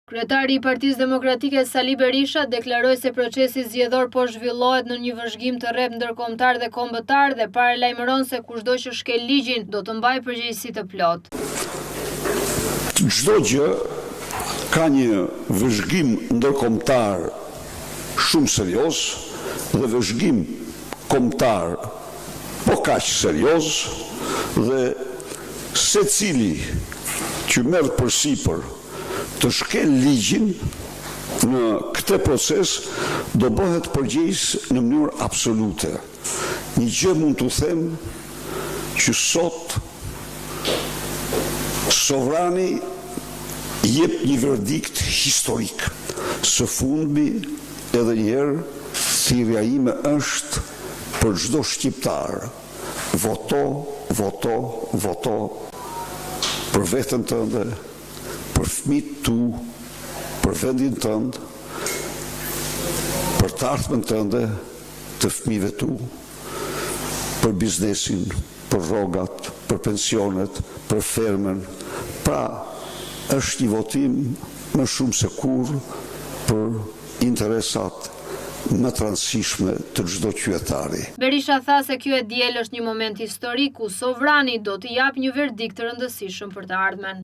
Kryetari i Partisë Demokratike Sali Berisha deklaroi se procesi zgjedhor po zhvillohet në një vëzhgim të rreptë ndërkombëtar dhe kombëtar dhe paralajmëron se kushdo që shkel ligjin do të mbajë përgjegjësi të plotë. Çdo gjë ka një vëzhgim ndërkombëtar shumë serioz dhe vëzhgim kombëtar po kaq serioz dhe secili që merr përsipër të shkel ligjin në këtë proces do bëhet përgjegjës në mënyrë absolute. Një gjë mund të them që sot sovrani jep një verdikt historik. Së fundmi edhe njerë thirrja ime është për çdo shqiptar. Voto, voto, voto për veten tënde, për fëmijët tu, për vendin tënd, për të ardhmen tënde, të fëmijëve tu, për biznesin, për rrogat, për pensionet, për fermën. Pra, është një votim më shumë se kurrë për interesat më të rëndësishme të çdo qytetari. Berisha tha se kjo e diel është një moment historik ku sovrani do të japë një verdikt të rëndësishëm për të ardhmen.